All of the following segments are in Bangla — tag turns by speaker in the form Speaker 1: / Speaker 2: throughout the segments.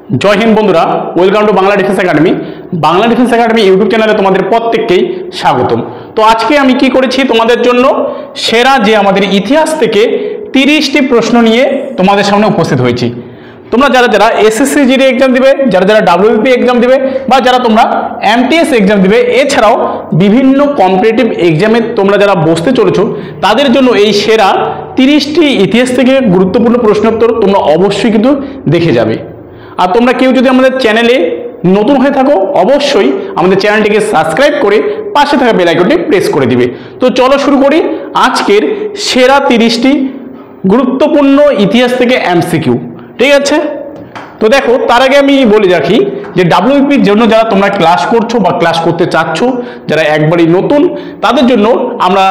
Speaker 1: জয় হিন্দ বন্ধুরা, welcome to Bangla defence academy. Bangla defence academy YouTube চ্যানেলে তোমাদের প্রত্যেককেই স্বাগতম। তো আজকে আমি কি করেছি, তোমাদের জন্য সেরা যে আমাদের ইতিহাস থেকে 30টি প্রশ্ন নিয়ে তোমাদের সামনে উপস্থিত হয়েছি। তোমরা যারা যারা এসএসসি জিডি এক্সাম দিবে, যারা যারা ডাব্লিউবিপি এক্সাম দিবে, বা যারা তোমরা এমটিএস এক্সাম দিবে, এছাড়াও বিভিন্ন কম্পিটিটিভ এক্সামে তোমরা যারা বসতে চলেছো, তাদের জন্য এই সেরা 30টি ইতিহাস থেকে গুরুত্বপূর্ণ প্রশ্নোত্তর তোমরা অবশ্যই কিন্তু দেখে যাবে। আর তোমরা কেউ যদি আমাদের চ্যানেলে নতুন হয়ে থাকো, অবশ্যই আমাদের চ্যানেলটিকে সাবস্ক্রাইব করে পাশে থাকা বেল আইকনটি প্রেস করে দিবে। তো চলো শুরু করি আজকের সেরা 30টি গুরুত্বপূর্ণ ইতিহাস থেকে এমসিকিউ। ঠিক আছে, তো দেখো তার আগে আমি বলে রাখি যে ডাব্লিউবিপির জন্য যারা তোমরা ক্লাস করছো বা ক্লাস করতে চাচ্ছ, যারা একবারই নতুন, তাদের জন্য আমরা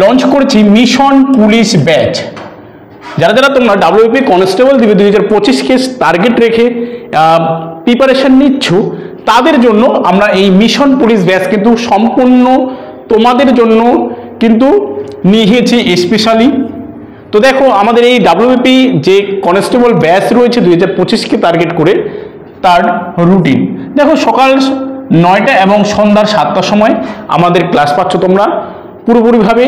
Speaker 1: লঞ্চ করেছি মিশন পুলিশ ব্যাচ। যারা যারা তোমরা ডাব্লিউবিপি কনস্টেবল দিবে 2025কে টার্গেট রেখে প্রিপারেশন নিচ্ছ, তাদের জন্য আমরা এই মিশন পুলিশ ব্যাচ কিন্তু সম্পূর্ণ তোমাদের জন্য কিন্তু নিয়েছি স্পেশালি। তো দেখো আমাদের এই ডাব্লিউবিপি যে কনস্টেবল ব্যাচ রয়েছে 2025কে টার্গেট করে, তার রুটিন দেখো সকাল 9টা এবং সন্ধ্যার 7টার সময় আমাদের ক্লাস পাচ্ছ তোমরা পুরোপুরিভাবে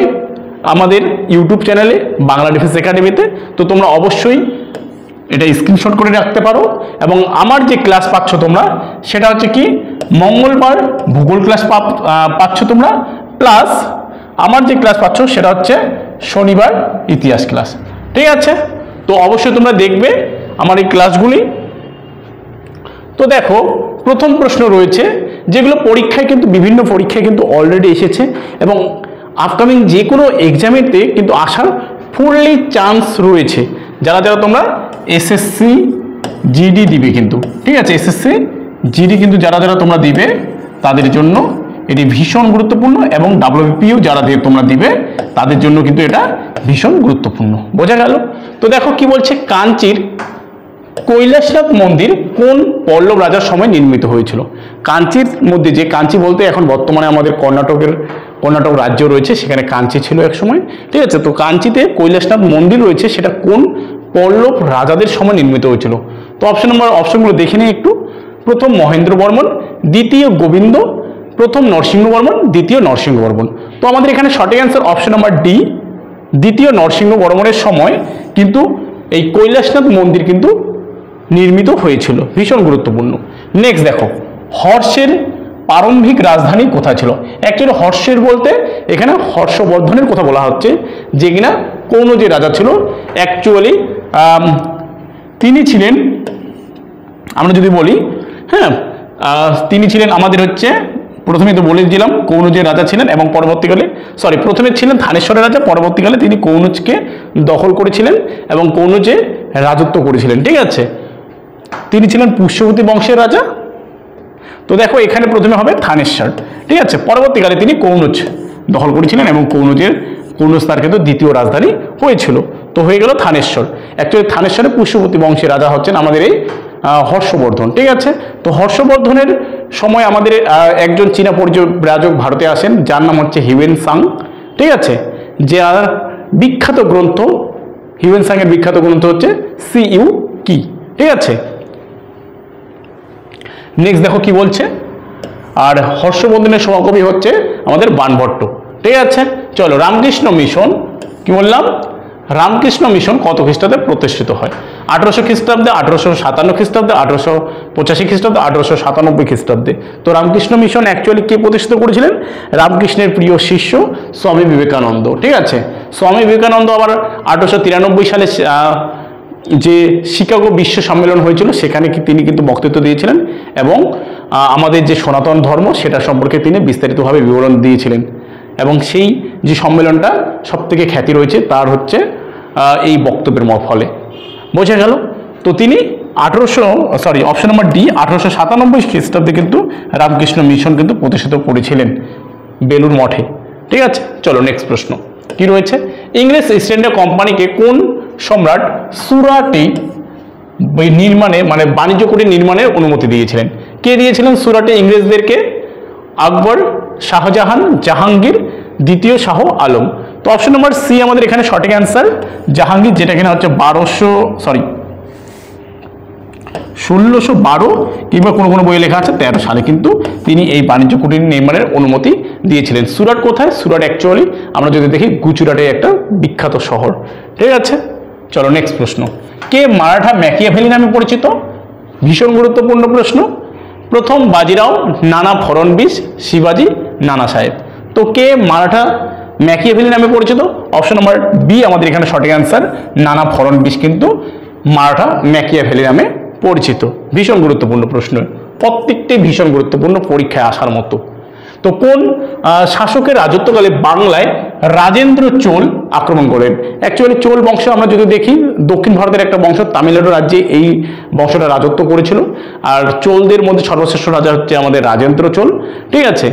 Speaker 1: আমাদের ইউটিউব চ্যানেলে বাংলা ডিফেন্স একাডেমিতে। তো তোমরা অবশ্যই এটা স্ক্রিনশট করে রাখতে পারো। এবং আমার যে ক্লাস পাচ্ছ তোমরা, সেটা হচ্ছে কি মঙ্গলবার ভূগোল ক্লাস পাচ্ছ তোমরা, প্লাস আমার যে ক্লাস পাচ্ছ সেটা হচ্ছে শনিবার ইতিহাস ক্লাস। ঠিক আছে, তো অবশ্যই তোমরা দেখবে আমার এই ক্লাসগুলি। তো দেখো প্রথম প্রশ্ন রয়েছে, যেগুলো পরীক্ষায় কিন্তু বিভিন্ন পরীক্ষায় কিন্তু অলরেডি এসেছে এবং আপকামিং যে কোনো এক্সামেতে কিন্তু আসার ফুললি চান্স রয়েছে। যারা যারা তোমরা এসএসসি জিডি দিবে কিন্তু, ঠিক আছে, এসএসসি জিডি কিন্তু যারা যারা তোমরা দিবে তাদের জন্য এটি ভীষণ গুরুত্বপূর্ণ, এবং ডাব্লিউবিপিও যারা তোমরা দিবে তাদের জন্য কিন্তু এটা ভীষণ গুরুত্বপূর্ণ। বোঝা গেল? তো দেখো কি বলছে, কাঞ্চির কৈলাসনাথ মন্দির কোন পল্লব রাজার সময় নির্মিত হয়েছিল? কাঞ্চির মধ্যে, যে কাঞ্চি বলতে এখন বর্তমানে আমাদের কর্ণাটক রাজ্য রয়েছে, সেখানে কাঞ্চি ছিল এক সময়। ঠিক আছে, তো কাঞ্চিতে কৈলাসনাথ মন্দির রয়েছে, সেটা কোন পল্লব রাজাদের সময় নির্মিত হয়েছিল? তো অপশনগুলো দেখে নিই একটু। প্রথম মহেন্দ্র বর্মন, দ্বিতীয় গোবিন্দ, প্রথম নরসিংহ বর্মন, দ্বিতীয় নরসিংহ বর্মন। তো আমাদের এখানে সঠিক অ্যান্সার অপশন নাম্বার ডি, দ্বিতীয় নরসিংহ বর্মনের সময় কিন্তু এই কৈলাসনাথ মন্দির কিন্তু নির্মিত হয়েছিল। ভীষণ গুরুত্বপূর্ণ। নেক্সট দেখো, হর্ষের প্রারম্ভিক রাজধানী কোথায় ছিল? অ্যাকচুয়ালি হর্ষের বলতে এখানে হর্ষবর্ধনের কথা বলা হচ্ছে, যে কিনা কোন যে রাজা ছিল। অ্যাকচুয়ালি তিনি ছিলেন, আমরা যদি বলি, হ্যাঁ, তিনি ছিলেন আমাদের হচ্ছে, প্রথমে তো বলেছিলাম কৌনজের রাজা ছিলেন, এবং পরবর্তীকালে প্রথমে ছিলেন থানেশ্বরের রাজা, পরবর্তীকালে তিনি কৌনজকে দখল করেছিলেন এবং কৌনজে রাজত্ব করেছিলেন। ঠিক আছে, তিনি ছিলেন পুষ্যবতী বংশের রাজা। তো দেখো এখানে প্রথমে হবে থানেশ্বর। ঠিক আছে, পরবর্তীকালে তিনি কৌনজ দখল করেছিলেন এবং কৌনজ তার কিন্তু দ্বিতীয় রাজধানী হয়েছিল। তো হয়ে গেল থানেশ্বর। অ্যাকচুয়ালি থানেশ্বরের পুষ্যবতী বংশের রাজা হচ্ছেন আমাদের এই হর্ষবর্ধন। ঠিক আছে, তো হর্ষবর্ধনের সময় আমাদের একজন চীনা পরিব্রাজক ভারতে আসেন, যার নাম হচ্ছে হিউয়েন সাং। ঠিক আছে, যার বিখ্যাত গ্রন্থ, হিউয়েন সাং এর বিখ্যাত গ্রন্থ হচ্ছে সিইউ কি। ঠিক আছে, নেক্সট দেখো কি বলছে, আর হর্ষবর্ধনের সভাকবি হচ্ছে আমাদের বাণভট্ট। ঠিক আছে, চলো রামকৃষ্ণ মিশন, কি বললাম, রামকৃষ্ণ মিশন কত খ্রিস্টাব্দে প্রতিষ্ঠিত হয়? 1800 খ্রিস্টাব্দে, 1857 খ্রিস্টাব্দে, 1885 খ্রিস্টাব্দে, 1897 খ্রিস্টাব্দে। তো রামকৃষ্ণ মিশন অ্যাকচুয়ালি কে প্রতিষ্ঠিত করেছিলেন? রামকৃষ্ণের প্রিয় শিষ্য স্বামী বিবেকানন্দ। ঠিক আছে, স্বামী বিবেকানন্দ আবার 1893 সালে যে শিকাগো বিশ্ব সম্মেলন হয়েছিল, সেখানে তিনি কিন্তু বক্তৃতা দিয়েছিলেন এবং আমাদের যে সনাতন ধর্ম সেটা সম্পর্কে তিনি বিস্তারিতভাবে বিবরণ দিয়েছিলেন। এবং সেই যে সম্মেলনটা সব থেকে খ্যাতি রয়েছে তার হচ্ছে এই বক্তব্যের ফলে। বোঝা গেল? তো তিনি অপশন নাম্বার ডি, 1897 খ্রিস্টাব্দে কিন্তু রামকৃষ্ণ মিশন কিন্তু প্রতিষ্ঠিত করেছিলেন বেলুর মঠে। ঠিক আছে, চলো নেক্সট প্রশ্ন কি রয়েছে, ইংরেজ ইস্ট ইন্ডিয়া কোম্পানিকে কোন সম্রাট সুরাটে নির্মাণে, মানে বাণিজ্য কুটির নির্মাণের অনুমতি দিয়েছিলেন? কে দিয়েছিলেন সুরাটে ইংরেজদেরকে? আকবর, শাহজাহান, জাহাঙ্গীর, দ্বিতীয় শাহ আলম। তো অপশন নাম্বার সি আমাদের এখানে সঠিক অ্যান্সার, জাহাঙ্গীর, যেটা কিনা হচ্ছে 1612 কিংবা কোনো কোনো বইয়ে লেখা আছে 13 সালে কিন্তু তিনি এই বাণিজ্য কুটির নির্মাণের অনুমতি দিয়েছিলেন। সুরাট কোথায়? সুরাট অ্যাকচুয়ালি আমরা যদি দেখি গুজরাটে একটা বিখ্যাত শহর। ঠিক আছে, চলো নেক্সট প্রশ্ন। কে মারাঠা ম্যাকিয়াভেলি নামে পরিচিত? ভীষণ গুরুত্বপূর্ণ প্রশ্ন। প্রথম বাজিরাও, নানা ফড়নবিস, শিবাজি, নানা সাহেব। তো কে মারাঠা ম্যাকিয়াভেলি নামে পরিচিত? অপশন নাম্বার বি আমাদের এখানে সঠিক অ্যান্সার। নানা ফড়নবিস কিন্তু মারাঠা ম্যাকিয়াভেলি নামে পরিচিত। ভীষণ গুরুত্বপূর্ণ প্রশ্ন, প্রত্যেকটি ভীষণ গুরুত্বপূর্ণ, পরীক্ষায় আসার মতো। তো কোন শাসকের রাজত্বকালে বাংলায় রাজেন্দ্র চোল আক্রমণ করেন? অ্যাকচুয়ালি চোল বংশ আমরা যদি দেখি দক্ষিণ ভারতের একটা বংশ, তামিলনাড়ু রাজ্যে এই বংশটা রাজত্ব করেছিল। আর চোলদের মধ্যে সর্বশ্রেষ্ঠ রাজা হচ্ছে আমাদের রাজেন্দ্র চোল। ঠিক আছে,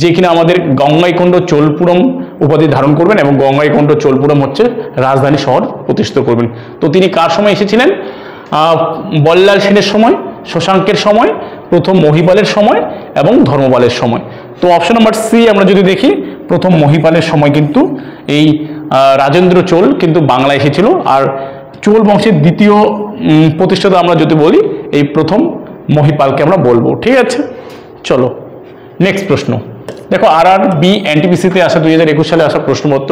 Speaker 1: যে কিনা আমাদের গঙ্গাইকোন্ড চোলপুরম উপাধি ধারণ করবেন এবং গঙ্গাইকোন্ড চোলপুরম হচ্ছে রাজধানী শহর প্রতিষ্ঠিত করবেন। তো তিনি কার সময় এসেছিলেন? বল্লাল সেনের সময়, শশাঙ্কের সময়, প্রথম মহিপালের সময় এবং ধর্মপালের সময়। তো অপশন নাম্বার সি আমরা যদি দেখি প্রথম মহিপালের সময় কিন্তু এই রাজেন্দ্র চোল কিন্তু বাংলায় এসেছিল। আর চোল বংশের দ্বিতীয় প্রতিষ্ঠাতা আমরা যদি বলি এই প্রথম মহিপালকে আমরা বলবো। ঠিক আছে, চলো নেক্সট প্রশ্ন। দেখো RRB NTPC-তে আসা 2021 সালে আসা প্রশ্নপত্র।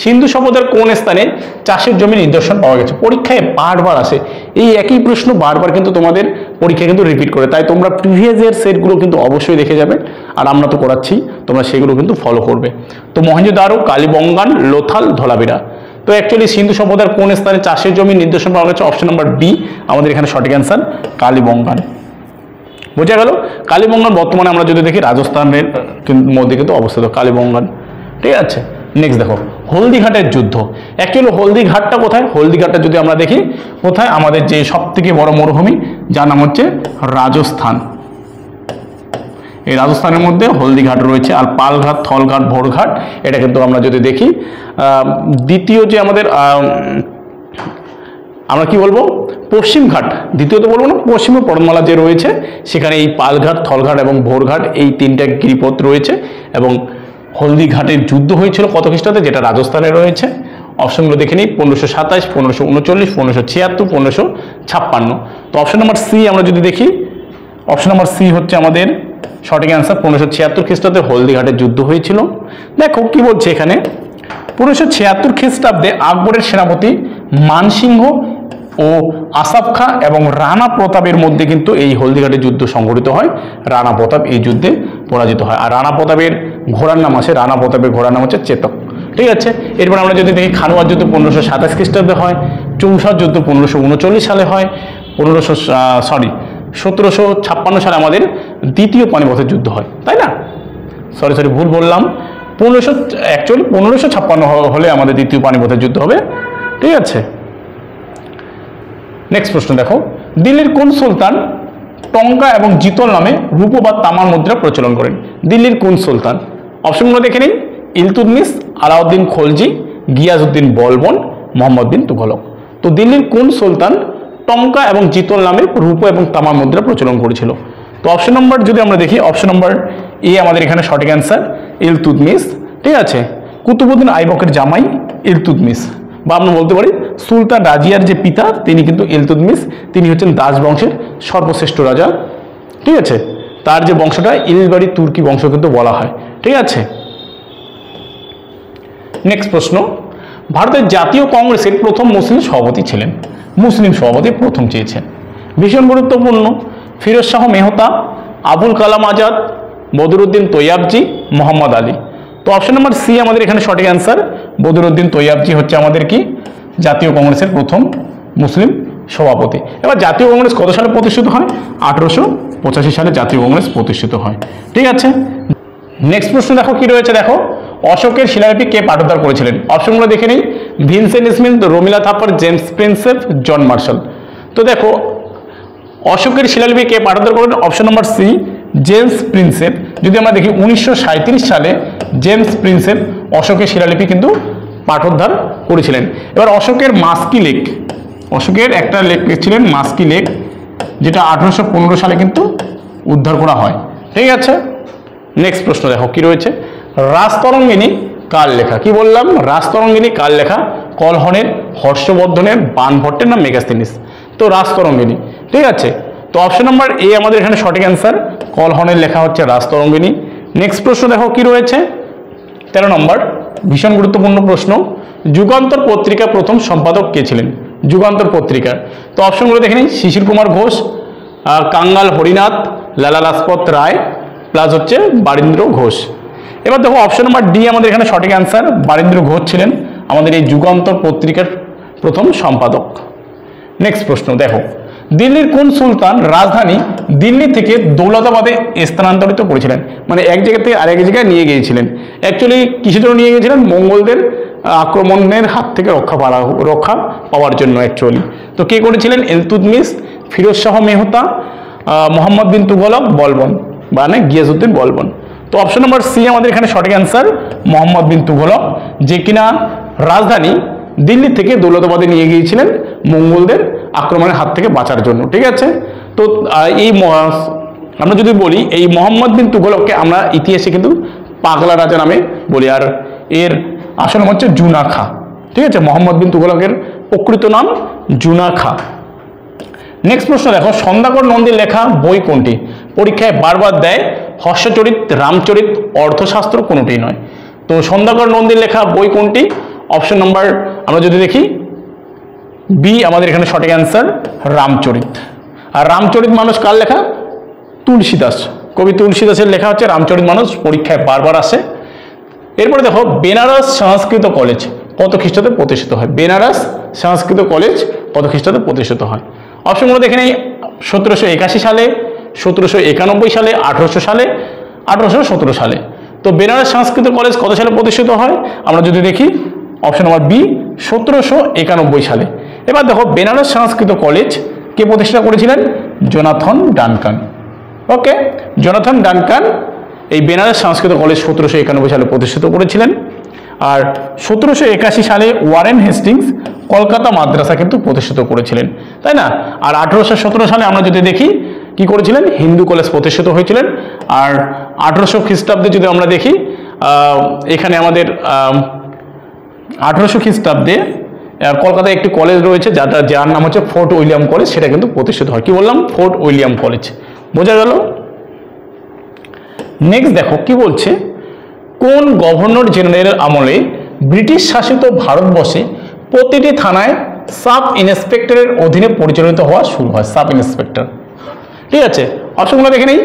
Speaker 1: সিন্ধু সভ্যতার কোন স্থানে চাষের জমি নিদর্শন পাওয়া গেছে? পরীক্ষায় বারবার আসে এই একই প্রশ্ন, বারবার কিন্তু তোমাদের পরীক্ষায় কিন্তু রিপিট করে। তাই তোমরা প্রিভিয়াস ইয়ার সেটগুলো কিন্তু অবশ্যই দেখে যাবে, আর আমরা তো করাচ্ছি, তোমরা সেগুলো কিন্তু ফলো করবে। তো মহেঞ্জোদারো, কালীবঙ্গান, লোথাল, ধলাবিরা। তো অ্যাকচুয়ালি সিন্ধু সভ্যতার কোন স্থানে চাষের জমি নিদর্শন পাওয়া গেছে? অপশন নাম্বার বি আমাদের এখানে সঠিক অ্যান্সার, কালীবঙ্গান। বোঝা গেল? কালীবঙ্গান বর্তমানে আমরা যদি দেখি রাজস্থানের মধ্যে কিন্তু অবস্থিত কালীবঙ্গান। ঠিক আছে, নেক্সট দেখো হলদিঘাটের যুদ্ধ। অ্যাকচুয়ালি হলদিঘাটটা কোথায়? হলদিঘাটটা যদি আমরা দেখি কোথায়, আমাদের যে সব থেকে বড় মরুভূমি যার নাম হচ্ছে রাজস্থান, এই রাজস্থানের মধ্যে হলদিঘাট রয়েছে। আর পালঘাট, থলঘাট, ভোরঘাট এটা কিন্তু আমরা যদি দেখি দ্বিতীয় যে আমাদের আমরা কি বলবো পশ্চিম ঘাট, দ্বিতীয়ত বলবো না, পশ্চিমে পর্বতমালা যে রয়েছে সেখানে এই পালঘাট, থলঘাট এবং ভোরঘাট এই তিনটা গিরিপথ রয়েছে। এবং হলদিঘাটের যুদ্ধ হয়েছিল কত খ্রিস্টাব্দে, যেটা রাজস্থানে রয়েছে। অপশনগুলো দেখে নিই, 1527, 1539, 1576, 1556। তো অপশন নাম্বার সি আমরা যদি দেখি, অপশন নাম্বার সি হচ্ছে আমাদের সঠিক অ্যান্সার। 1576 খ্রিস্টাব্দে হলদিঘাটের যুদ্ধ হয়েছিল। দেখো কি বলছে এখানে, 1576 খ্রিস্টাব্দে আকবরের সেনাপতি মানসিংহ ও আসাফ খাঁ এবং রানা প্রতাপের মধ্যে কিন্তু এই হলদিঘাটের যুদ্ধ সংঘটিত হয়। রানা প্রতাপ এই যুদ্ধে পরাজিত হয়। আর রানা প্রতাপের ঘোড়ার নাম আছে, রানা প্রতাপের ঘোড়ার নাম হচ্ছে চেতক। ঠিক আছে, এরপর আমরা যদি দেখি খানোয়ার যুদ্ধ 1527 খ্রিস্টাব্দে হয়, চৌসার যুদ্ধ 1539 সালে হয়, 1756 সালে আমাদের দ্বিতীয় পানিপথের যুদ্ধ হয়, তাই না? সরি ভুল বললাম, 1556 হলে আমাদের দ্বিতীয় পানিপথের যুদ্ধ হবে। ঠিক আছে, নেক্সট প্রশ্ন দেখো, দিল্লির কোন সুলতান টঙ্কা এবং জিতল নামে রূপ বা তামার মুদ্রা প্রচলন করেন? দিল্লির কোন সুলতান? অপশনগুলো দেখে নিন, ইলতুৎমিশ, আলাউদ্দিন খলজি, গিয়াসউদ্দিন বলবন, মোহাম্মদ বিন তুঘলক। তো দিল্লির কোন সুলতান টঙ্কা এবং জিতল নামে রূপ এবং তামার মুদ্রা প্রচলন করেছিল? তো অপশন নম্বর যদি আমরা দেখি, অপশন নম্বর এ আমাদের এখানে সঠিক অ্যান্সার, ইলতুৎমিশ। ঠিক আছে, কুতুবউদ্দিন আইবকের জামাই ইলতুৎমিশ, বা আমরা বলতে পারি সুলতান রাজিয়ার যে পিতা তিনি কিন্তু ইলতুৎমিশ, তিনি হচ্ছেন দাস বংশের সর্বশ্রেষ্ঠ রাজা। ঠিক আছে, তার যে বংশটা ইলবাড়ি তুর্কি বংশ কিন্তু বলা হয়। ঠিক আছে, নেক্সট প্রশ্ন, ভারতের জাতীয় কংগ্রেসের প্রথম মুসলিম সভাপতি ছিলেন? মুসলিম সভাপতি প্রথম চেয়েছেন, ভীষণ গুরুত্বপূর্ণ। ফিরোজ শাহ মেহতা, আবুল কালাম আজাদ, বদরুদ্দিন তৈয়াবজি, মোহাম্মদ আলী। তো অপশন নাম্বার সি আমাদের এখানে সঠিক অ্যান্সার, বদরুদ্দিন তৈয়াবজি হচ্ছে আমাদের কি জাতীয় কংগ্রেসের প্রথম মুসলিম সভাপতি। এবার জাতীয় কংগ্রেস কত সালে প্রতিষ্ঠিত হয়? 1885 সালে জাতীয় কংগ্রেস প্রতিষ্ঠিত হয়। ঠিক আছে, নেক্সট প্রশ্ন দেখো কি রয়েছে, দেখো অশোকের শিলালিপি কে পাঠোদ্ধার করেছিলেন? অপশনগুলো দেখে নিই, Vincent Smith, Romila Thapar, James Prinsep, John Marshall. তো দেখো অশোকের শিলালিপি কে পাঠোদ্ধার করেন? Option number C, James Prinsep. যদি আমরা দেখি 1937 সালে জেমস প্রিন্সেপ অশোকের শিলালিপি কিন্তু পাঠোদ্ধার করেছিলেন। এবার অশোকের মাস্কি লেক, অশোকের একটা লেক ছিলেন মাস্কি লেক, যেটা 1815 সালে কিন্তু উদ্ধার করা হয়। ঠিক আছে, নেক্সট প্রশ্ন দেখো কি রয়েছে, রাজতরঙ্গিনী কার লেখা? কি বললাম, রাজতরঙ্গিনী কার লেখা? কলহনের, হর্ষবর্ধনের, বানভট্টের না মেগাস্তিনিস? তো রাজতরঙ্গিনী ঠিক আছে, তো অপশন নাম্বার এ আমাদের এখানে সঠিক অ্যান্সার। কলহনের লেখা হচ্ছে রাজতরঙ্গিনী। নেক্সট প্রশ্ন দেখো কি রয়েছে, 13 নম্বর, ভীষণ গুরুত্বপূর্ণ প্রশ্ন। যুগান্তর পত্রিকা প্রথম সম্পাদক কে ছিলেন? যুগান্তর পত্রিকার তো অপশনগুলো দেখে নিই, শিশির কুমার ঘোষ, কাঙ্গাল হরিনাথ, লালা লাজপত রায়, প্লাস হচ্ছে বারীন্দ্র ঘোষ। এবার দেখো অপশন নাম্বার ডি আমাদের এখানে সঠিক অ্যান্সার, বারীন্দ্র ঘোষ ছিলেন আমাদের এই যুগান্তর পত্রিকার প্রথম সম্পাদক। নেক্সট প্রশ্ন দেখো, দিল্লির কোন সুলতান রাজধানী দিল্লি থেকে দৌলতাবাদে স্থানান্তরিত করেছিলেন? মানে এক জায়গা থেকে আরেক জায়গায় নিয়ে গিয়েছিলেন। অ্যাকচুয়ালি কিসের জন্য নিয়ে গিয়েছিলেন? মঙ্গলদের আক্রমণের হাত থেকে রক্ষা পাওয়ার জন্য অ্যাকচুয়ালি। তো কে করেছিলেন? ইলতুৎমিশ, ফিরোজ শাহ মেহতা, মোহাম্মদ বিন তুগলক, বলবন মানে গিয়াসউদ্দিন বলবন। তো অপশন নাম্বার সি আমাদের এখানে সঠিক অ্যান্সার, মোহাম্মদ বিন তুগলক, যে কিনা রাজধানী দিল্লি থেকে দৌলতাবাদে নিয়ে গিয়েছিলেন মঙ্গলদের আক্রমণের হাত থেকে বাঁচার জন্য। ঠিক আছে, তো এই আমরা যদি বলি এই মোহাম্মদ বিন তুগলককে আমরা ইতিহাসে কিন্তু পাগলা রাজা নামে বলি, আর এর আসল নাম হচ্ছে জুনা খা। ঠিক আছে, মোহাম্মদ বিন তুগলকের প্রকৃত নাম জুনা খা। নেক্সট প্রশ্ন দেখো, সন্ধ্যাকর নন্দীর লেখা বই কোনটি? পরীক্ষায় বারবার দেয় হর্ষচরিত, রামচরিত, অর্থশাস্ত্র, কোনোটিই নয়। তো সন্ধ্যাকর নন্দীর লেখা বই কোনটি? অপশন নাম্বার আমরা যদি দেখি বি আমাদের এখানে সঠিক অ্যান্সার, রামচরিত। আর রামচরিত মানস কার লেখা? তুলসীদাস, কবি তুলসীদাসের লেখা হচ্ছে রামচরিত মানস, পরীক্ষায় বারবার আসে। এরপরে দেখো বেনারস সংস্কৃত কলেজ কত খ্রিস্টাব্দে প্রতিষ্ঠিত হয়? বেনারস সংস্কৃত কলেজ কত খ্রিস্টাব্দে প্রতিষ্ঠিত হয়? অপশনগুলো দেখে নেই, 1781 সালে, 1791 সালে, 1800 সালে, 1817 সালে। তো বেনারস সংস্কৃত কলেজ কত সালে প্রতিষ্ঠিত হয়? আমরা যদি দেখি অপশন নাম্বার বি 1791 সালে। এবার দেখো বেনারস সংস্কৃত কলেজ কে প্রতিষ্ঠা করেছিলেন? Jonathan Duncan. Okay, Jonathan Duncan এই বেনারস সংস্কৃত কলেজ 1791 সালে প্রতিষ্ঠিত করেছিলেন। আর 1781 সালে ওয়ারেন হেস্টিংস কলকাতা মাদ্রাসা কিন্তু প্রতিষ্ঠিত করেছিলেন, তাই না? আর 1817 সালে আমরা যদি দেখি কি করেছিলেন? হিন্দু কলেজ প্রতিষ্ঠিত হয়েছিলেন। আর 1800 খ্রিস্টাব্দে যদি আমরা দেখি এখানে আমাদের 1800 খ্রিস্টাব্দে কলকাতায় একটি কলেজ রয়েছে যার নাম হচ্ছে ফোর্ট উইলিয়াম কলেজ, সেটা কিন্তু প্রতিষ্ঠিত হয়। কি বললাম? Fort William college. বোঝা গেল? নেক্সট দেখো কি বলছে, কোন গভর্নর জেনারেলের আমলে ব্রিটিশ শাসিত ভারতবর্ষে প্রতিটি থানায় সাব ইন্সপেক্টরের অধীনে পরিচালিত হওয়া শুরু হয়? Sub inspector. ঠিক আছে, অপশনগুলো দেখে নেই,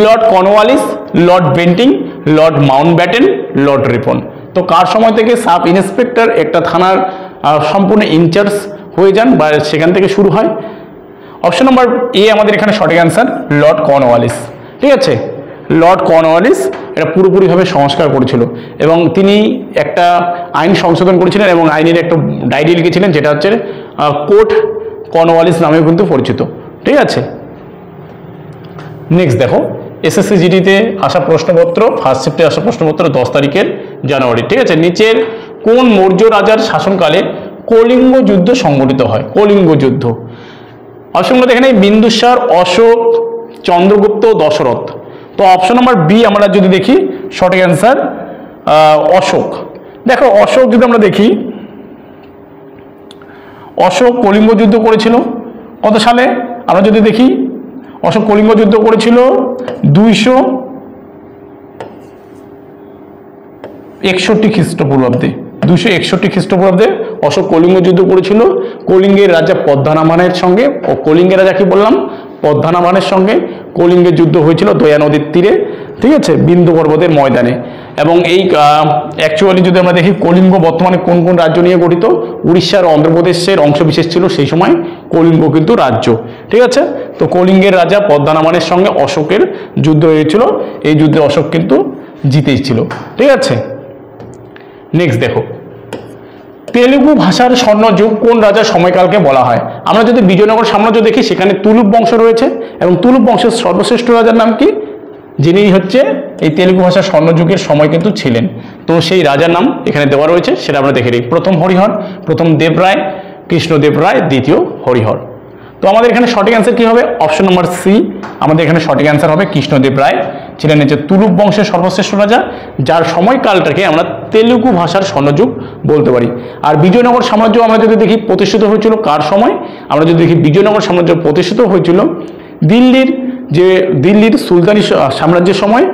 Speaker 1: Lord Cornwallis, Lord Bentinck, Lord Mountbatten, Lord Ripon. তো কার সময় থেকে সাব ইন্সপেক্টর একটা থানার সম্পূর্ণ ইনচার্জ হয়ে যান বা সেখান থেকে শুরু হয়? অপশন নাম্বার এ আমাদের এখানে সঠিক অ্যান্সার, লর্ড কর্নওয়ালিস। ঠিক আছে, লর্ড কর্নওয়ালিস এটা পুরোপুরিভাবে সংস্কার করেছিল এবং তিনি একটা আইন সংশোধন করেছিলেন এবং আইনের একটা ডায়েরি লিখেছিলেন যেটা হচ্ছে কোড কর্নওয়ালিস নামেও কিন্তু পরিচিত। ঠিক আছে, নেক্সট দেখো এসএসসি জিডিতে আসা প্রশ্নপত্র, ফার্স্ট শিফটে আসা প্রশ্নপত্র 10 তারিখের জানুয়ারি। ঠিক আছে, নিচের কোন মৌর্য রাজার শাসনকালে কলিঙ্গ যুদ্ধ সংঘটিত হয়? কলিঙ্গ যুদ্ধ। অপশনগুলো দেখে নেই, বিন্দুসার, অশোক, চন্দ্রগুপ্ত, দশরথ। তো অপশন নাম্বার বি আমরা যদি দেখি সঠিক অ্যান্সার অশোক। দেখো অশোক যদি আমরা দেখি, অশোক কলিঙ্গ যুদ্ধ করেছিল কত সালে? আমরা যদি দেখি অশোক কলিঙ্গ যুদ্ধ করেছিল 261 খ্রিস্টপূর্বাব্দে। 261 খ্রিস্টপূর্বাব্দে অশোক কলিঙ্গ যুদ্ধ করেছিল কলিঙ্গের রাজা পদ্মানামানের সঙ্গে। ও কলিঙ্গের রাজা কি বললাম? পদ্মানামানের সঙ্গে কলিঙ্গের যুদ্ধ হয়েছিল দয়া নদীর তীরে। ঠিক আছে, বিন্দু পর্বতের ময়দানে। এবং এই অ্যাকচুয়ালি যদি আমরা দেখি কলিঙ্গ বর্তমানে কোন কোন রাজ্য নিয়ে গঠিত? উড়িষ্যার অন্ধ্রপ্রদেশের অংশবিশেষ ছিল সেই সময় কলিঙ্গ কিন্তু রাজ্য। ঠিক আছে, তো কলিঙ্গের রাজা পদ্মানামানের সঙ্গে অশোকের যুদ্ধ হয়েছিল, এই যুদ্ধে অশোক কিন্তু জিতেছিল। ঠিক আছে, নেক্সট দেখো তেলুগু ভাষার স্বর্ণযুগ কোন রাজার সময়কালকে বলা হয়? আমরা যদি বিজয়নগর সাম্রাজ্য দেখি সেখানে তুলুপ বংশ রয়েছে এবং তুলুপ বংশের সর্বশ্রেষ্ঠ রাজার নাম কি? যিনি হচ্ছে এই তেলুগু ভাষার স্বর্ণযুগের সময় কিন্তু ছিলেন। তো সেই রাজার নাম এখানে দেওয়া রয়েছে, সেটা আমরা দেখে নিই। প্রথম হরিহর, প্রথম দেবরায়, কৃষ্ণদেব রায়, দ্বিতীয় হরিহর। তো আমাদের এখানে সঠিক অ্যান্সার কি হবে? অপশন নাম্বার সি আমাদের এখানে সঠিক অ্যান্সার হবে কৃষ্ণদেব রায়। ছিলেন হচ্ছে তুলুপ বংশের সর্বশ্রেষ্ঠ রাজা, যার সময়কালটাকে আমরা তেলুগু ভাষার স্বর্ণযুগ বলতে পারি। আর বিজয়নগর সাম্রাজ্য আমরা যদি দেখি প্রতিষ্ঠিত হয়েছিল কার সময়, আমরা যদি দেখি বিজয়নগর সাম্রাজ্য প্রতিষ্ঠিত হয়েছিল দিল্লির সুলতানি সাম্রাজ্যের সময়,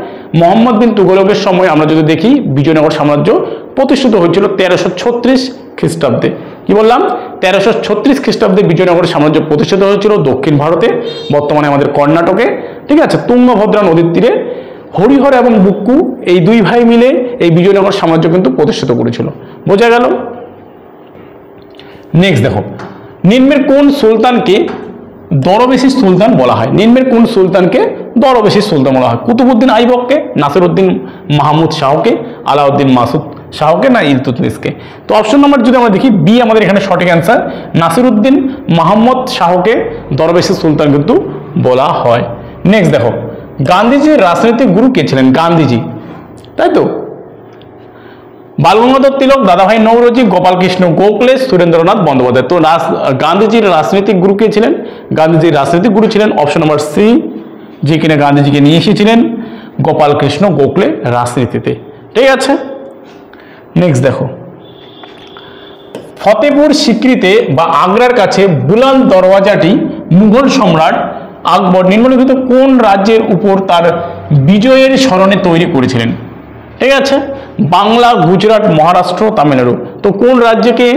Speaker 1: মোহাম্মদ বিন তুগলকের সময়। আমরা যদি দেখি বিজয়নগর সাম্রাজ্য প্রতিষ্ঠিত হয়েছিল 1336 খ্রিস্টাব্দে। কি বললাম? 1336 খ্রিস্টাব্দে বিজয়নগর সাম্রাজ্য প্রতিষ্ঠিত হয়েছিল দক্ষিণ ভারতে, বর্তমানে আমাদের কর্ণাটকে। ঠিক আছে, তুঙ্গভদ্রা নদীর তীরে হরিহর এবং বুক্কু এই দুই ভাই মিলে এই বিজয়নগর সাম্রাজ্য কিন্তু প্রতিষ্ঠিত করেছিল। বোঝা গেল? নেক্সট দেখো, নিম্নের কোন সুলতানকে দরবেশি সুলতান বলা হয়? নিম্নের কোন সুলতানকে দরবেশি সুলতান বলা হয়? কুতুবউদ্দিন আইবককে, নাসিরউদ্দিন মাহমুদ শাহকে, আলাউদ্দিন মাসুদ শাহকে, না ইলতুতমিশকে? তো অপশন নাম্বার যদি আমরা দেখি বি আমাদের এখানে সঠিক অ্যান্সার। নাসিরউদ্দিন মাহমুদ শাহকে দরবেশি সুলতান কিন্তু বলা হয়। নেক্সট দেখো, গান্ধীজির রাজনৈতিক গুরু কে ছিলেন? গান্ধীজি, তাই তো? বালগঙ্গাধর তিলক, দাদাভাই নওরোজি, গোপালকৃষ্ণ গোখলে, সুরেন্দ্রনাথ বন্দ্যোপাধ্যায়। তো গান্ধীজির রাজনৈতিক গুরু কে ছিলেন? গান্ধীজির রাজনৈতিক গুরু ছিলেন অপশন নাম্বার সি, যে কিনা গান্ধীজিকে নিয়ে এসেছিলেন গোপালকৃষ্ণ গোখলে রাজনীতিতে। ঠিক আছে, নেক্সট দেখো, ফতেপুর সিক্রিতে বা আগ্রার কাছে বুলন্দ দরওয়াজাটি মুঘল সম্রাট আকবর নিম্নলিখিত কোন রাজ্যের উপর তার বিজয়ের স্মরণে তৈরি করেছিলেন? ঠিক আছে, বাংলা, গুজরাট, মহারাষ্ট্র, তামিলনাড়ু। তো কোন রাজ্যকে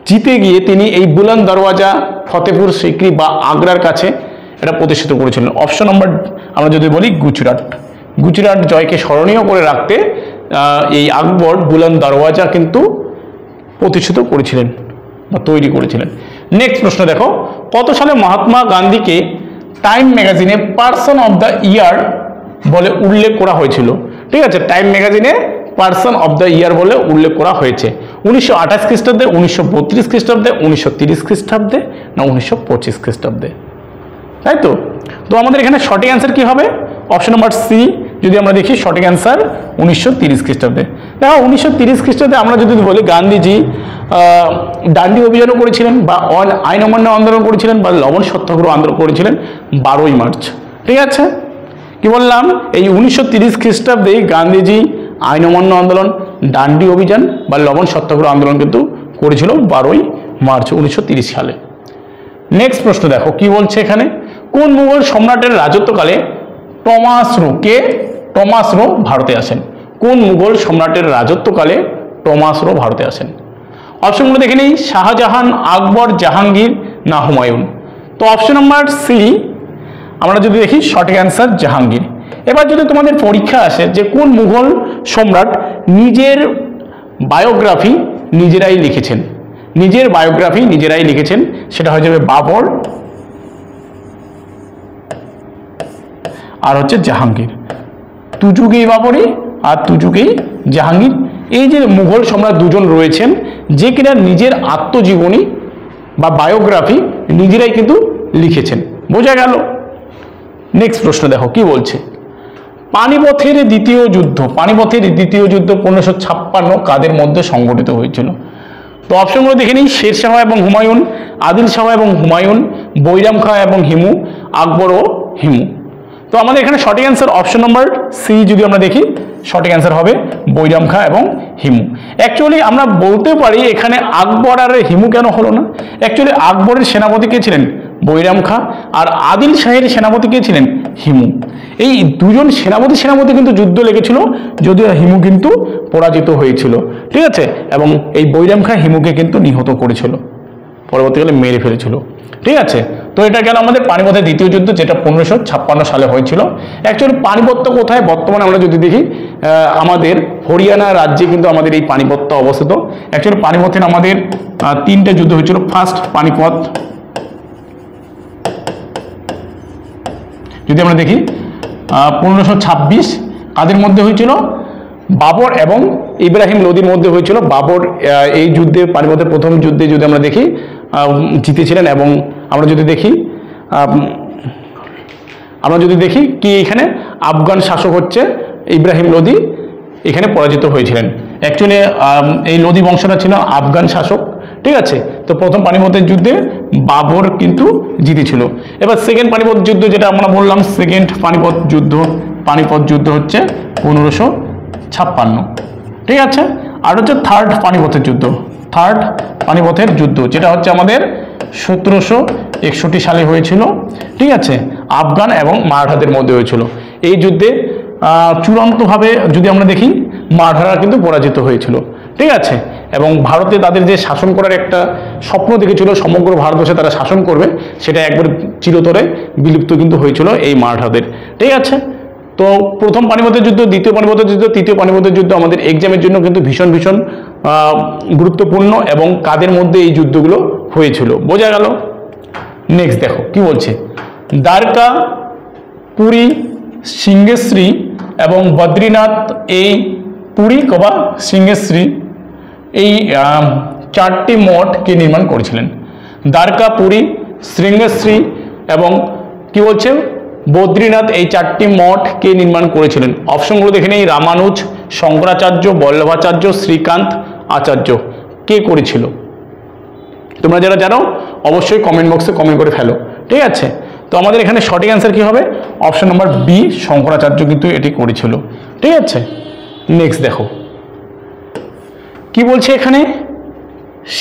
Speaker 1: জিতে গিয়ে তিনি এই বুলন্দ দরওয়াজা ফতেপুর সিক্রি বা আগ্রার কাছে এটা প্রতিষ্ঠিত করেছিলেন? অপশন নম্বর আমরা যদি বলি গুজরাট। গুজরাট জয়কে স্মরণীয় করে রাখতে এই আকবর বুলন্দ দরওয়াজা কিন্তু প্রতিষ্ঠিত করেছিলেন বা তৈরি করেছিলেন। নেক্সট প্রশ্ন দেখো, কত সালে মহাত্মা গান্ধীকে টাইম ম্যাগাজিনে পার্সন অফ দ্য ইয়ার বলে উল্লেখ করা হয়েছিল? ঠিক আছে, টাইম ম্যাগাজিনে পার্সন অফ দ্য ইয়ার বলে উল্লেখ করা হয়েছে 1928 খ্রিস্টাব্দে, 1932 খ্রিস্টাব্দে, 1930 খ্রিস্টাব্দে, না 1925 খ্রিস্টাব্দে? তাই তো? তো আমাদের এখানে সঠিক অ্যান্সার কি হবে? অপশন নাম্বার সি যদি আমরা দেখি সঠিক অ্যান্সার 1930 খ্রিস্টাব্দে। দেখো 1930 খ্রিস্টাব্দে আমরা যদি বলি গান্ধীজি ডান্ডি অভিযানও করেছিলেন বা আইন অমান্য আন্দোলন করেছিলেন বা লবণ সত্যাগ্রহ আন্দোলন করেছিলেন 12ই মার্চ। ঠিক আছে, কি বললাম? এই 1930 খ্রিস্টাব্দে গান্ধীজি আইন অমান্য আন্দোলন, ডান্ডি অভিযান বা লবণ সত্যাগ্রহ আন্দোলন কিন্তু করেছিল 12ই মার্চ 1930 সালে। নেক্সট প্রশ্ন দেখো কি বলছে এখানে, কোন মুঘল সম্রাটের রাজত্বকালে টমাস রো ভারতে আসেন? কোন মুঘল সম্রাটের রাজত্বকালে টমাস রো ভারতে আসেন? অপশনগুলো দেখে নিই, শাহজাহান, আকবর, জাহাঙ্গীর, না হুমায়ুন? তো অপশন নাম্বার সি আমরা যদি দেখি সঠিক অ্যান্সার জাহাঙ্গীর। এবার যদি তোমাদের পরীক্ষা আসে যে কোন মুঘল সম্রাট নিজের বায়োগ্রাফি নিজেরাই লিখেছেন, সেটা হয়ে যাবে বাবর আর হচ্ছে জাহাঙ্গীর। তুজুগেই বাবরি আর তুজুগেই জাহাঙ্গীর, এই যে মুঘল সম্রাট দুজন রয়েছেন যে কিনা নিজের আত্মজীবনী বা বায়োগ্রাফি নিজেরাই কিন্তু লিখেছেন। বোঝা গেল? নেক্সট প্রশ্ন দেখো কি বলছে, পানিপথের দ্বিতীয় যুদ্ধ 1556 কাদের মধ্যে সংঘটিত হয়েছিল? তো অপশনগুলো দেখে নিই, শের শাহ এবং হুমায়ুন, আদিল শাহ এবং হুমায়ুন, বৈরাম খাঁ এবং হিমু, আকবর ও হিমু। তো আমাদের এখানে সঠিক অ্যান্সার অপশন নম্বর সি যদি আমরা দেখি সঠিক অ্যান্সার হবে বৈরাম খাঁ এবং হিমু। অ্যাকচুয়ালি আমরা বলতে পারি এখানে আকবর আর হিমু কেন হলো না? অ্যাকচুয়ালি আকবরের সেনাপতি কে ছিলেন? বৈরাম খাঁ, আর আদিল শাহের সেনাপতি কে ছিলেন? হিমু। এই দুজন সেনাপতি কিন্তু যুদ্ধ লেগেছিল, যদিও হিমু কিন্তু পরাজিত হয়েছিল। ঠিক আছে, এবং এই বৈরাম খাঁ হিমুকে কিন্তু নিহত করেছিল, পরবর্তীকালে মেরে ফেলেছিল। ঠিক আছে, তো এটা গেল আমাদের পানিপথের দ্বিতীয় যুদ্ধ, যেটা 1556 সালে হয়েছিল। অ্যাকচুয়ালি পানিপথটা কোথায়? বর্তমানে আমরা যদি দেখি আমাদের হরিয়ানা রাজ্যে কিন্তু আমাদের এই পানিপথটা অবস্থিত। অ্যাকচুয়ালি পানিপথের আমাদের 3টে যুদ্ধ হয়েছিল। ফার্স্ট পানিপথ যদি আমরা দেখি 1526 কাদের মধ্যে হয়েছিল? বাবর এবং ইব্রাহিম লোদির মধ্যে হয়েছিল। বাবর এই যুদ্ধে পানিপথের প্রথম যুদ্ধে যদি আমরা দেখি জিতেছিলেন, এবং আমরা যদি দেখি কি এখানে আফগান শাসক হচ্ছে ইব্রাহিম লোদি, এখানে পরাজিত হয়েছিলেন। অ্যাকচুয়ালি এই লোদি বংশটা ছিল আফগান শাসক। ঠিক আছে, তো প্রথম পানিপথের যুদ্ধে বাবর কিন্তু জিতেছিল। এবার সেকেন্ড পানিপথ যুদ্ধ যেটা আমরা বললাম, সেকেন্ড পানিপথ যুদ্ধ পানিপথ যুদ্ধ হচ্ছে 1556, ঠিক আছে। আর হচ্ছে থার্ড পানিপথের যুদ্ধ, থার্ড পানিপথের যুদ্ধ যেটা হচ্ছে আমাদের 1761 সালে হয়েছিল, ঠিক আছে, আফগান এবং মারাঠাদের মধ্যে হয়েছিল। এই যুদ্ধে চূড়ান্তভাবে যদি আমরা দেখি মারাঠারা কিন্তু পরাজিত হয়েছিল, ঠিক আছে, এবং ভারতে তাদের যে শাসন করার একটা স্বপ্ন দেখেছিল, সমগ্র ভারতবর্ষে তারা শাসন করবে, সেটা একবার চিরতরে বিলুপ্ত কিন্তু হয়েছিল এই মারাঠাদের, ঠিক আছে। তো প্রথম পানিপথের যুদ্ধ, দ্বিতীয় পানিপথের যুদ্ধ, তৃতীয় পানিপথের যুদ্ধ আমাদের এক্সামের জন্য কিন্তু ভীষণ ভীষণ গুরুত্বপূর্ণ, এবং কাদের মধ্যে এই যুদ্ধগুলো হয়েছিল বোঝা গেল। নেক্সট দেখো কি বলছে, দ্বারকা, পুরী, সিংহেশ্রী এবং বদ্রীনাথ, এই পুরী বা সিংহেশ্রী এই চারটি মঠ কে নির্মাণ করেছিলেন? দ্বারকা, পুরী, সিংহেশ্রী এবং কি বলছে বদ্রীনাথ, এই চারটি মঠ কে নির্মাণ করেছিলেন? অপশনগুলো দেখে নেই, রামানুজ, শঙ্করাচার্য, বল্লভাচার্য, শ্রীকান্ত আচার্য। কে করেছিল? তোমরা যারা জানো অবশ্যই কমেন্ট বক্সে কমেন্ট করে ফেলো, ঠিক আছে। তো আমাদের এখানে সঠিক অ্যান্সার কি হবে? অপশন নাম্বার বি, শঙ্করাচার্য কিন্তু এটি করেছিল, ঠিক আছে। নেক্সট দেখো কি বলছে এখানে,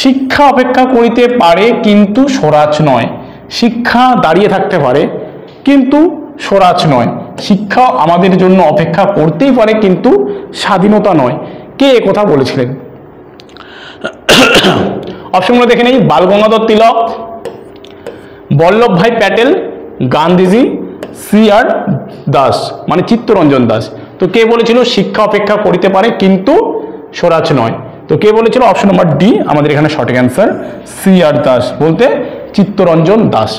Speaker 1: শিক্ষা অপেক্ষা করিতে পারে কিন্তু স্বরাজ নয়। শিক্ষা দাঁড়িয়ে থাকতে পারে কিন্তু স্বরাজ নয়। শিক্ষা আমাদের জন্য অপেক্ষা করতেই পারে কিন্তু স্বাধীনতা নয়। কে একথা বলেছিলেন? অপশনগুলো দেখে নেই, বালগঙ্গাধর তিলক, বল্লভভাই প্যাটেল, গান্ধীজি, CR দাস মানে চিত্তরঞ্জন দাস। তো কে বলেছিল শিক্ষা অপেক্ষা করিতে পারে কিন্তু স্বরাজ নয়? তো কে বলেছিল? অপশন নাম্বার ডি আমাদের এখানে সঠিক অ্যান্সার, CR দাস বলতে চিত্তরঞ্জন দাস,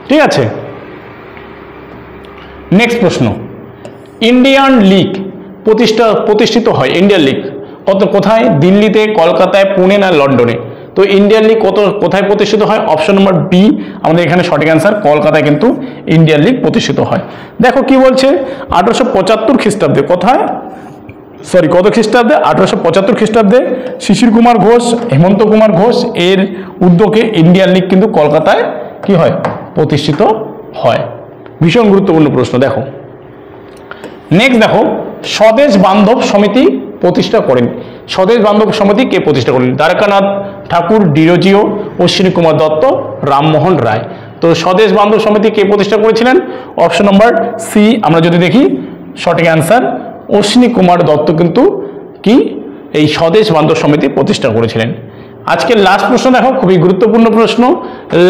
Speaker 1: ঠিক আছে। নেক্সট প্রশ্ন, ইন্ডিয়ান লীগ প্রতিষ্ঠিত হয়, ইন্ডিয়ান লীগ কোথায়? দিল্লিতে, কলকাতায়, পুনে না লন্ডনে? তো ইন্ডিয়ান লীগ কোথায় প্রতিষ্ঠিত হয়? অপশন নম্বর বি আমাদের এখানে সঠিক অ্যান্সার, কলকাতায় কিন্তু ইন্ডিয়ান লীগ প্রতিষ্ঠিত হয়। দেখো কি বলছে, 1875 খ্রিস্টাব্দে, কোথায় কত খ্রিস্টাব্দে? 1875 খ্রিস্টাব্দে শিশির কুমার ঘোষ, হেমন্ত কুমার ঘোষ এর উদ্যোগে ইন্ডিয়ান লীগ কিন্তু কলকাতায় কি হয়? প্রতিষ্ঠিত হয়। ভীষণ গুরুত্বপূর্ণ প্রশ্ন। দেখো নেক্সট দেখো, স্বদেশ বান্ধব সমিতি প্রতিষ্ঠা করেন। স্বদেশ বান্ধব সমিতি কে প্রতিষ্ঠা করেন? দ্বারকানাথ ঠাকুর, ডিরোজিও, অশ্বিনী কুমার দত্ত, রামমোহন রায়। তো স্বদেশ বান্ধব সমিতি কে প্রতিষ্ঠা করেছিলেন? অপশন নম্বর সি আমরা যদি দেখি সঠিক অ্যান্সার, অশ্বিনী কুমার দত্ত কিন্তু কি এই স্বদেশ বান্ধব সমিতি প্রতিষ্ঠা করেছিলেন। আজকের লাস্ট প্রশ্ন দেখো, খুবই গুরুত্বপূর্ণ প্রশ্ন,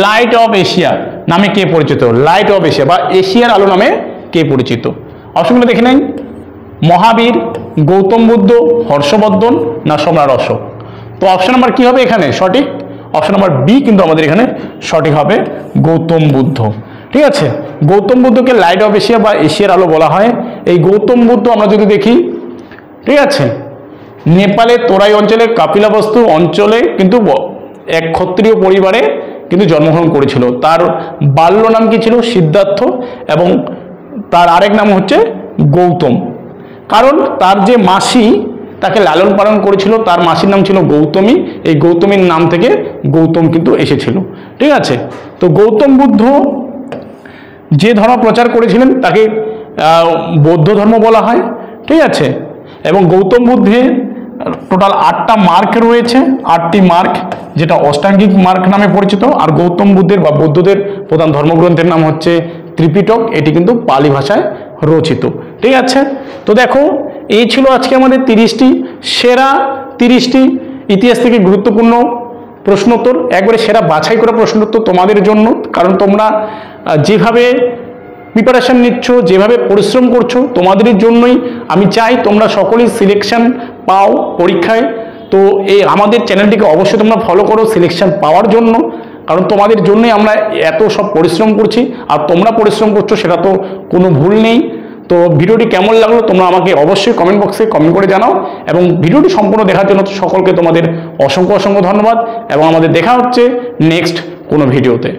Speaker 1: লাইট অফ এশিয়া নামে কে পরিচিত? লাইট অফ এশিয়া বা এশিয়ার আলো নামে কে পরিচিত? অপশনগুলো দেখে নেন, মহাবীর, গৌতম বুদ্ধ, হর্ষবর্ধন না সম্রাট অশোক? তো অপশন নাম্বার কি হবে এখানে সঠিক? অপশন নাম্বার বি কিন্তু আমাদের এখানে সঠিক হবে, গৌতম বুদ্ধ, ঠিক আছে। গৌতম বুদ্ধকে লাইট অফ এশিয়া বা এশিয়ার আলো বলা হয়। এই গৌতম বুদ্ধ আমরা যদি দেখি, ঠিক আছে, নেপালের তোরাই অঞ্চলে কাপিলাবস্তু অঞ্চলে কিন্তু এক ক্ষত্রিয় পরিবারে কিন্তু জন্মগ্রহণ করেছিল। তার বাল্য নাম কি ছিল? সিদ্ধার্থ, এবং তার আরেক নাম হচ্ছে গৌতম, কারণ তার যে মাসি তাকে লালন পালন করেছিল, তার মাসির নাম ছিল গৌতমী। এই গৌতমীর নাম থেকে গৌতম কিন্তু এসেছিল, ঠিক আছে। তো গৌতম বুদ্ধ যে ধর্ম প্রচার করেছিলেন তাকে বৌদ্ধ ধর্ম বলা হয়, ঠিক আছে। এবং গৌতম বুদ্ধের টোটাল 8টা মার্ক রয়েছে, 8টি মার্ক, যেটা অষ্টাঙ্গিক মার্ক নামে পরিচিত। আর গৌতম বুদ্ধের বা বৌদ্ধদের প্রধান ধর্মগ্রন্থের নাম হচ্ছে ত্রিপিটক, এটি কিন্তু পালি ভাষায় রচিত, ঠিক আছে। তো দেখো এই ছিল আজকে আমাদের 30টি সেরা 30টি ইতিহাস থেকে গুরুত্বপূর্ণ প্রশ্নোত্তর, একবারে সেরা বাছাই করা প্রশ্নোত্তর তোমাদের জন্য। কারণ তোমরা যেভাবে প্রিপারেশন নিচ্ছ, যেভাবে পরিশ্রম করছো, তোমাদের জন্যই আমি চাই তোমরা সকলেই সিলেকশন পাও পরীক্ষায়। তো এই আমাদের চ্যানেলটিকে অবশ্যই তোমরা ফলো করো সিলেকশন পাওয়ার জন্য, কারণ তোমাদের জন্যই আমরা এত সব পরিশ্রম করছি। আর তোমরা পরিশ্রম করছো সেটা তো কোনো ভুল নেই। তো ভিডিওটি কেমন লাগলো তোমরা আমাকে অবশ্যই কমেন্ট বক্সে কমেন্ট করে জানাও, এবং ভিডিওটি সম্পূর্ণ দেখার জন্য সকলকে তোমাদের অসংখ্য অসংখ্য ধন্যবাদ, এবং আমাদের দেখা হচ্ছে নেক্সট কোনো ভিডিওতে।